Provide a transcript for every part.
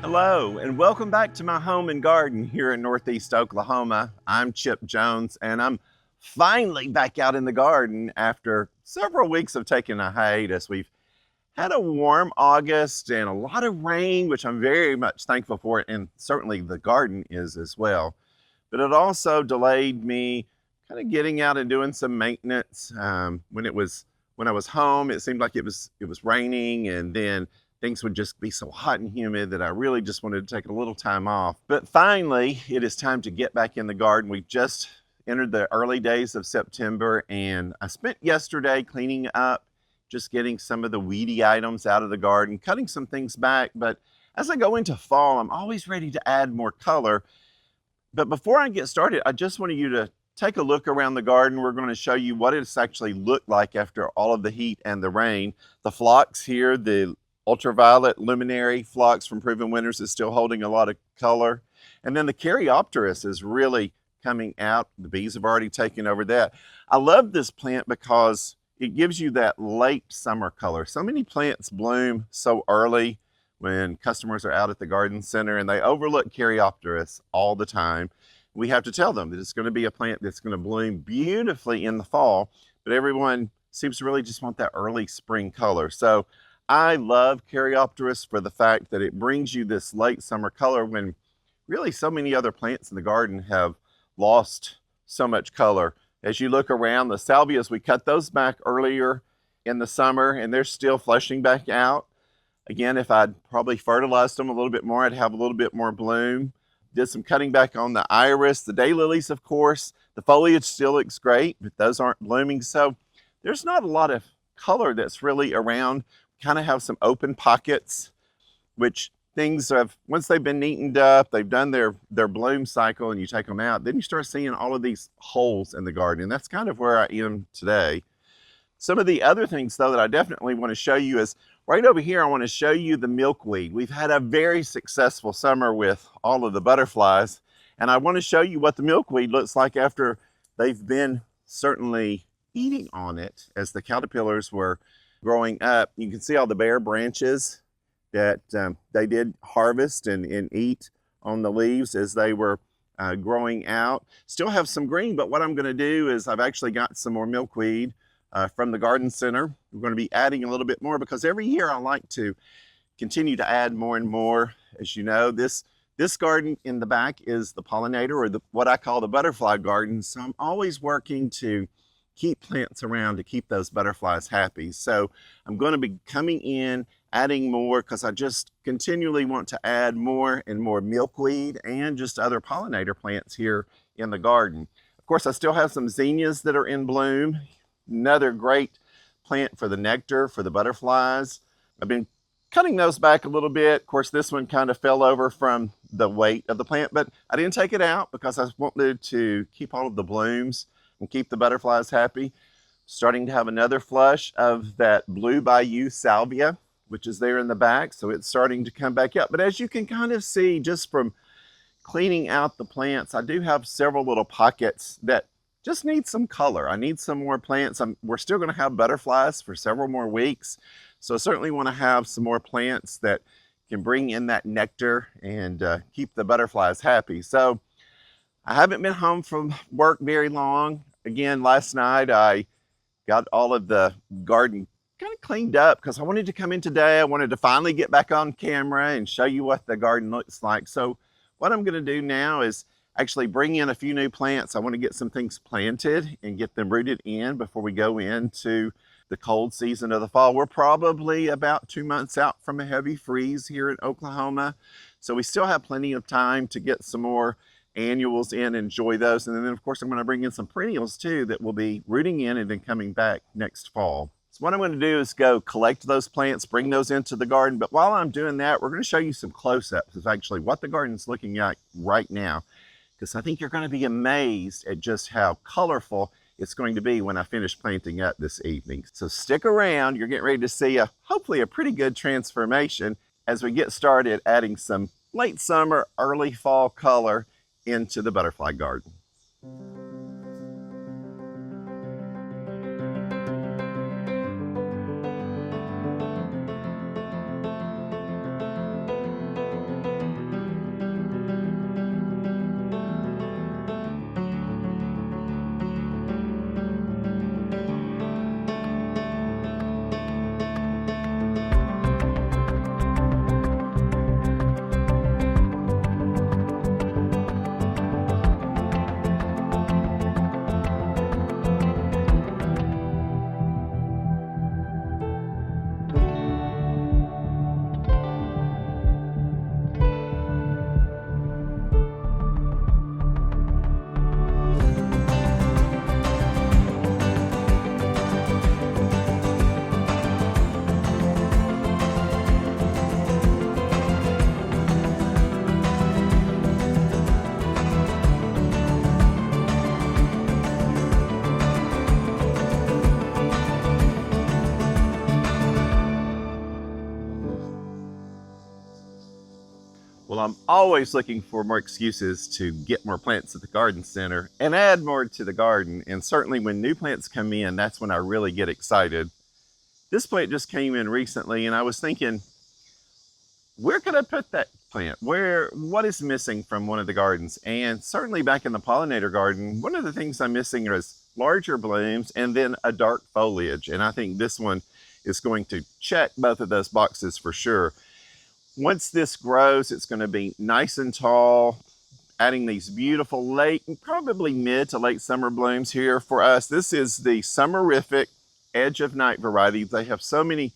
Hello, and welcome back to my home and garden here in Northeast Oklahoma. I'm Chip Jones, and I'm finally back out in the garden after several weeks of taking a hiatus. We've had a warm August and a lot of rain, which I'm very much thankful for, and certainly the garden is as well. But it also delayed me kind of getting out and doing some maintenance. When I was home, it seemed like it was raining, and then things would just be so hot and humid that I really just wanted to take a little time off. But finally, it is time to get back in the garden. We've just entered the early days of September, and I spent yesterday cleaning up, just getting some of the weedy items out of the garden, cutting some things back. But as I go into fall, I'm always ready to add more color. But before I get started, I just wanted you to take a look around the garden. We're going to show you what it's actually looked like after all of the heat and the rain. The phlox here, the ultraviolet luminary phlox from Proven Winners, is still holding a lot of color. And then the Caryopteris is really coming out. The bees have already taken over that. I love this plant because it gives you that late summer color. So many plants bloom so early when customers are out at the garden center, and they overlook Caryopteris all the time. We have to tell them that it's going to be a plant that's going to bloom beautifully in the fall, but everyone seems to really just want that early spring color. So I love Caryopteris for the fact that it brings you this late summer color when really so many other plants in the garden have lost so much color. As you look around, the salvias, we cut those back earlier in the summer and they're still fleshing back out. Again, if I'd probably fertilized them a little bit more, I'd have a little bit more bloom. Did some cutting back on the iris, the daylilies, of course. The foliage still looks great, but those aren't blooming. So there's not a lot of color that's really around. Kind of have some open pockets, which things have, once they've been neatened up, they've done their bloom cycle, and you take them out, then you start seeing all of these holes in the garden. And that's kind of where I am today. Some of the other things, though, that I definitely want to show you is right over here. I want to show you the milkweed. We've had a very successful summer with all of the butterflies, and I want to show you what the milkweed looks like after they've been certainly eating on it as the caterpillars were growing up. You can see all the bare branches that they did harvest and eat on the leaves as they were growing out. Still have some green, but what I'm going to do is I've actually got some more milkweed from the garden center. We're going to be adding a little bit more because every year I like to continue to add more and more. As you know, this garden in the back is the pollinator, or what I call the butterfly garden. So I'm always working to keep plants around to keep those butterflies happy. So I'm going to be coming in, adding more, because I just continually want to add more and more milkweed and just other pollinator plants here in the garden. Of course, I still have some zinnias that are in bloom. Another great plant for the nectar, for the butterflies. I've been cutting those back a little bit. Of course, this one kind of fell over from the weight of the plant, but I didn't take it out because I wanted to keep all of the blooms and keep the butterflies happy. Starting to have another flush of that Blue Bayou salvia. which is there in the back, so it's starting to come back up. But as you can kind of see just from cleaning out the plants, I do have several little pockets that just need some color. I need some more plants. We're still going to have butterflies for several more weeks, so I certainly want to have some more plants that can bring in that nectar and keep the butterflies happy. So I haven't been home from work very long. Again, last night I got all of the garden kind of cleaned up because I wanted to come in today. I wanted to finally get back on camera and show you what the garden looks like. So what I'm going to do now is actually bring in a few new plants. I want to get some things planted and get them rooted in before we go into the cold season of the fall. We're probably about 2 months out from a heavy freeze here in Oklahoma. So we still have plenty of time to get some more annuals in, enjoy those. And then of course I'm going to bring in some perennials too that will be rooting in and then coming back next fall. So what I'm going to do is go collect those plants, bring those into the garden. But while I'm doing that, we're going to show you some close-ups of actually what the garden's looking like right now, because I think you're going to be amazed at just how colorful it's going to be when I finish planting up this evening. So stick around. You're getting ready to see hopefully a pretty good transformation as we get started adding some late summer, early fall color into the butterfly garden. Well, I'm always looking for more excuses to get more plants at the garden center and add more to the garden. And certainly when new plants come in, that's when I really get excited. This plant just came in recently and I was thinking, where could I put that plant? What is missing from one of the gardens? And certainly back in the pollinator garden, one of the things I'm missing is larger blooms and then a dark foliage. And I think this one is going to check both of those boxes for sure. Once this grows, it's going to be nice and tall, adding these beautiful late, probably mid to late summer blooms here for us. This is the Summerific Edge of Night variety. They have so many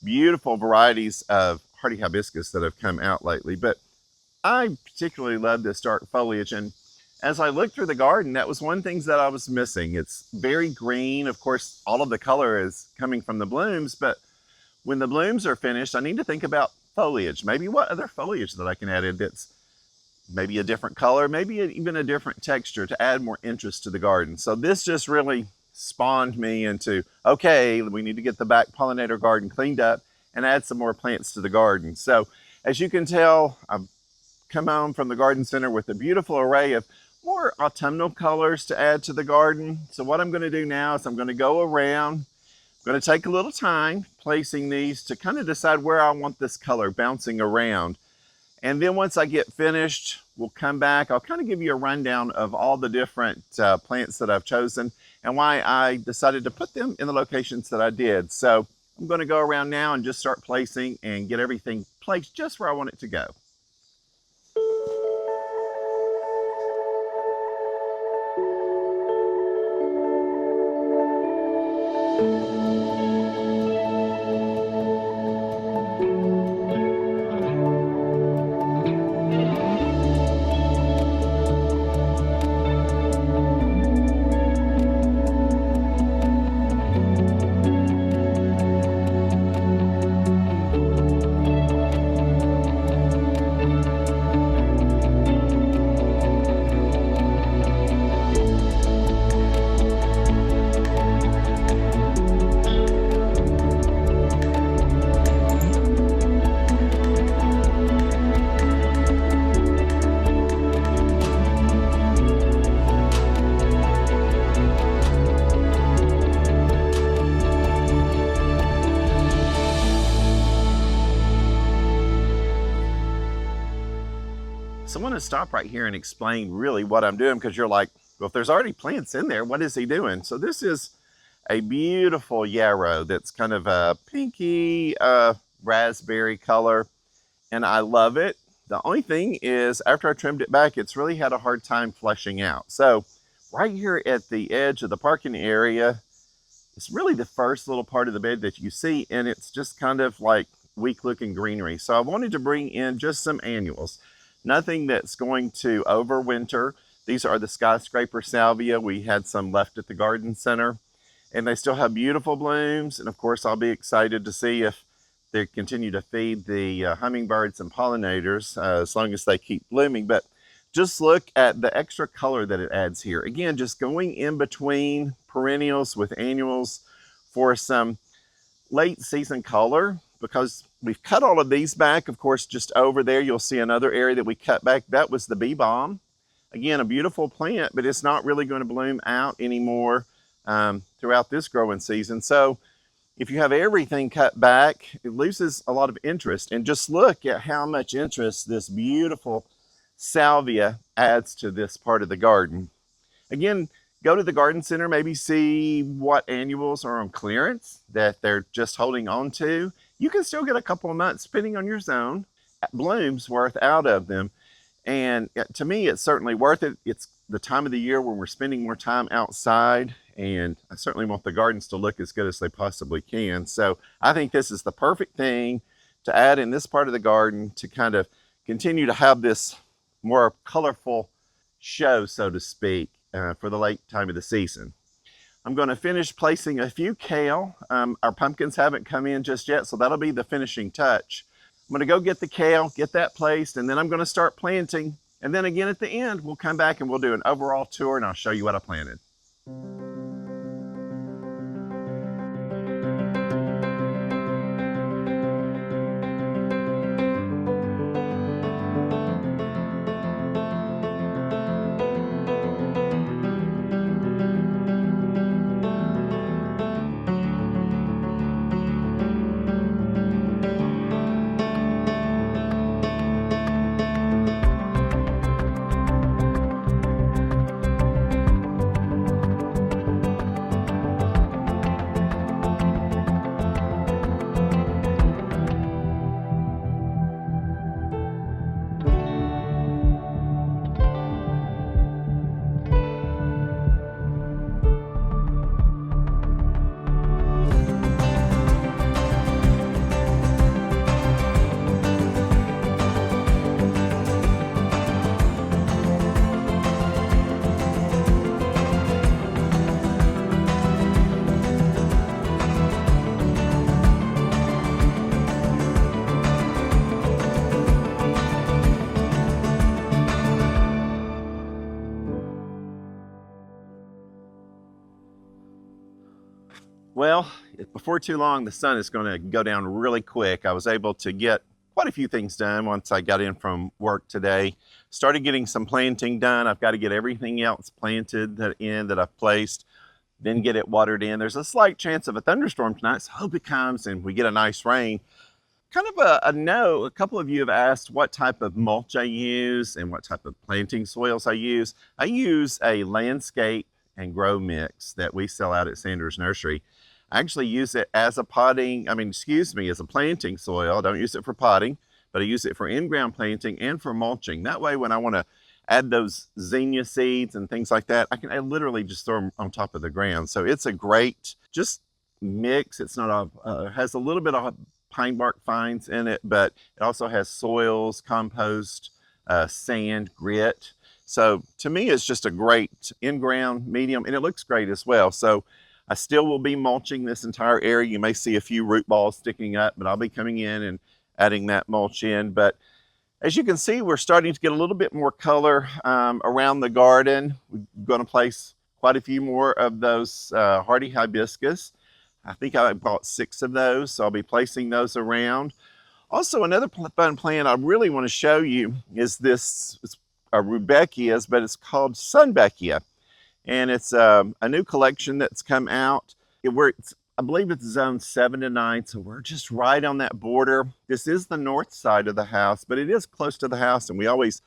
beautiful varieties of hardy hibiscus that have come out lately, but I particularly love this dark foliage. And as I looked through the garden, that was one thing that I was missing. It's very green. Of course, all of the color is coming from the blooms, but when the blooms are finished, I need to think about foliage. Maybe what other foliage that I can add in that's maybe a different color, maybe even a different texture to add more interest to the garden. So this just really spawned me into, okay, we need to get the back pollinator garden cleaned up and add some more plants to the garden. So as you can tell, I've come home from the garden center with a beautiful array of more autumnal colors to add to the garden. So what I'm going to do now is I'm going to go around. I'm going to take a little time placing these to kind of decide where I want this color bouncing around. And then once I get finished, we'll come back. I'll kind of give you a rundown of all the different plants that I've chosen and why I decided to put them in the locations that I did. So I'm going to go around now and just start placing and get everything placed just where I want it to go. So I want to stop right here and explain really what I'm doing, because you're like, well, if there's already plants in there, what is he doing? So this is a beautiful yarrow that's kind of a pinky raspberry color, and I love it. The only thing is, after I trimmed it back, it's really had a hard time fleshing out. So right here at the edge of the parking area, it's really the first little part of the bed that you see, and it's just kind of like weak looking greenery. So I wanted to bring in just some annuals, nothing that's going to overwinter. These are the skyscraper salvia. We had some left at the garden center, and they still have beautiful blooms. And of course, I'll be excited to see if they continue to feed the hummingbirds and pollinators as long as they keep blooming. But just look at the extra color that it adds here. Again, just going in between perennials with annuals for some late season color, because we've cut all of these back. Of course, just over there, you'll see another area that we cut back. That was the bee balm. Again, a beautiful plant, but it's not really going to bloom out anymore throughout this growing season. So if you have everything cut back, it loses a lot of interest. And just look at how much interest this beautiful salvia adds to this part of the garden. Again, go to the garden center, maybe see what annuals are on clearance that they're just holding on to. You can still get a couple of months, depending on your zone, blooms worth out of them. And to me, it's certainly worth it. It's the time of the year when we're spending more time outside, and I certainly want the gardens to look as good as they possibly can. So I think this is the perfect thing to add in this part of the garden to kind of continue to have this more colorful show, so to speak, for the late time of the season. I'm going to finish placing a few kale. Our pumpkins haven't come in just yet, so that'll be the finishing touch. I'm going to go get the kale, get that placed, and then I'm going to start planting. And then again at the end, we'll come back and we'll do an overall tour, and I'll show you what I planted. Well, before too long, the sun is going to go down really quick. I was able to get quite a few things done once I got in from work today. Started getting some planting done. I've got to get everything else planted that I've placed, then get it watered in. There's a slight chance of a thunderstorm tonight, so I hope it comes and we get a nice rain. Kind of a note, a couple of you have asked what type of mulch I use and what type of planting soils I use. I use a landscape and grow mix that we sell out at Sanders Nursery. I actually use it as a as a planting soil. I don't use it for potting, but I use it for in-ground planting and for mulching. That way, when I want to add those zinnia seeds and things like that, I literally just throw them on top of the ground. So it's a great just mix. It's not has a little bit of pine bark fines in it, but it also has soils, compost, sand, grit. So to me, it's just a great in-ground medium, and it looks great as well. So I still will be mulching this entire area. You may see a few root balls sticking up, but I'll be coming in and adding that mulch in. But as you can see, we're starting to get a little bit more color around the garden. We're going to place quite a few more of those hardy hibiscus. I think I bought 6 of those, so I'll be placing those around. Also, another fun plant I really want to show you is this Rudbeckias, but it's called Sunbeckia. And it's a new collection that's come out. I believe it's zone 7 to 9, so we're just right on that border. This is the north side of the house, but it is close to the house, and we always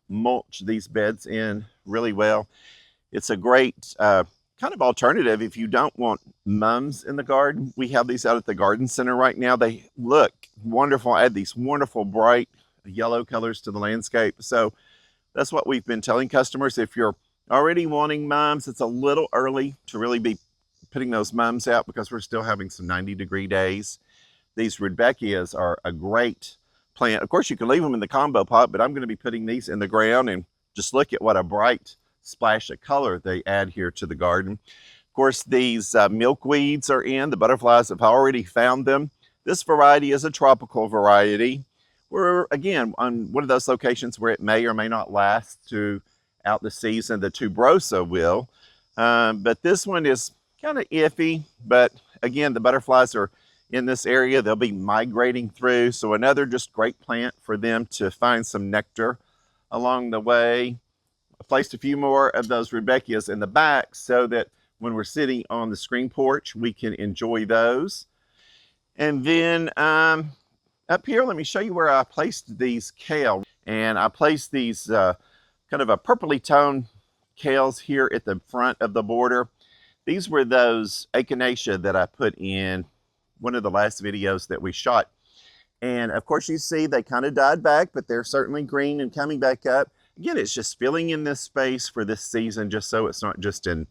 mulch these beds in really well. It's a great kind of alternative if you don't want mums in the garden. We have these out at the garden center right now. They look wonderful, add these wonderful bright yellow colors to the landscape. So that's what we've been telling customers. If you're already wanting mums, it's a little early to really be putting those mums out because we're still having some 90-degree days. These Rudbeckias are a great plant. Of course, you can leave them in the combo pot, but I'm going to be putting these in the ground, and just look at what a bright splash of color they add here to the garden. Of course, these milkweeds are in. The butterflies have already found them. This variety is a tropical variety. We're, again, on one of those locations where it may or may not last throughout the season. The tuberosa will. But this one is kind of iffy. But, again, the butterflies are in this area. They'll be migrating through. So another just great plant for them to find some nectar along the way. I placed a few more of those Rudbeckias in the back so that when we're sitting on the screen porch, we can enjoy those. And then up here, let me show you where I placed these kale. And I placed these kind of a purpley toned kales here at the front of the border. These were those echinacea that I put in one of the last videos that we shot. And of course, you see they kind of died back, but they're certainly green and coming back up. Again, it's just filling in this space for this season, just so it's not just an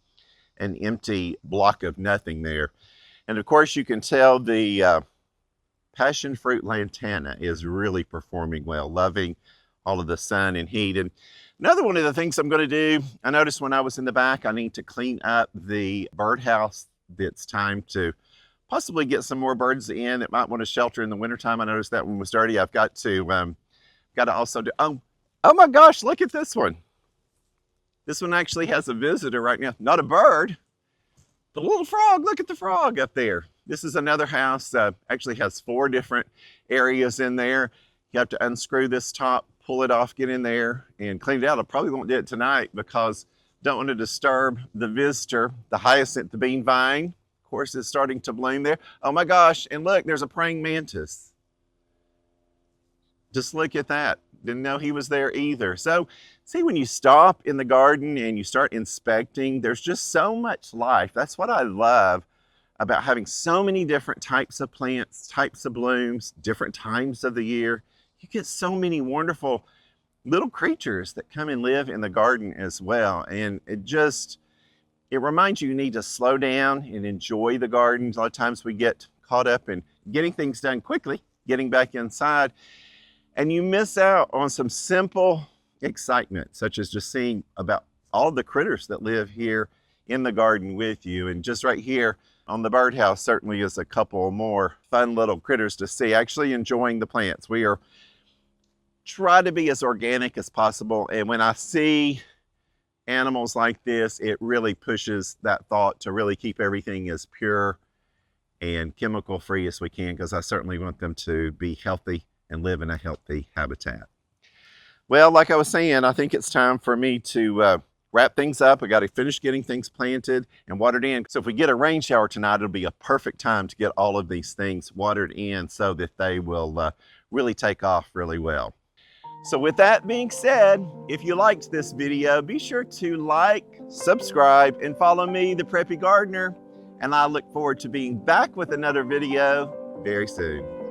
empty block of nothing there. And of course, you can tell the passion fruit lantana is really performing well, loving all of the sun and heat. And another one of the things I'm going to do, I noticed when I was in the back, I need to clean up the birdhouse. It's time to possibly get some more birds in that might want to shelter in the wintertime. I noticed that one was dirty. I've got to also do, oh my gosh, look at this one. This one actually has a visitor right now. Not a bird, but a little frog. Look at the frog up there. This is another house, actually has 4 different areas in there. You have to unscrew this top, pull it off, get in there, and clean it out. I probably won't do it tonight because I don't want to disturb the visitor. The hyacinth, the bean vine, of course, is starting to bloom there. Oh my gosh, and look, there's a praying mantis. Just look at that. Didn't know he was there either. So see, when you stop in the garden and you start inspecting, there's just so much life. That's what I love about having so many different types of plants, types of blooms, different times of the year. You get so many wonderful little creatures that come and live in the garden as well. And it reminds you need to slow down and enjoy the garden. A lot of times we get caught up in getting things done quickly, getting back inside, and you miss out on some simple excitement, such as just seeing about all the critters that live here in the garden with you. And just right here on the birdhouse certainly is a couple more fun little critters to see, actually enjoying the plants. We are trying to be as organic as possible. And when I see animals like this, it really pushes that thought to really keep everything as pure and chemical free as we can, because I certainly want them to be healthy and live in a healthy habitat. Well, like I was saying, I think it's time for me to wrap things up. I got to finish getting things planted and watered in. So if we get a rain shower tonight, it'll be a perfect time to get all of these things watered in so that they will really take off really well. So with that being said, if you liked this video, be sure to like, subscribe, and follow me, the Preppy Gardener. And I look forward to being back with another video very soon.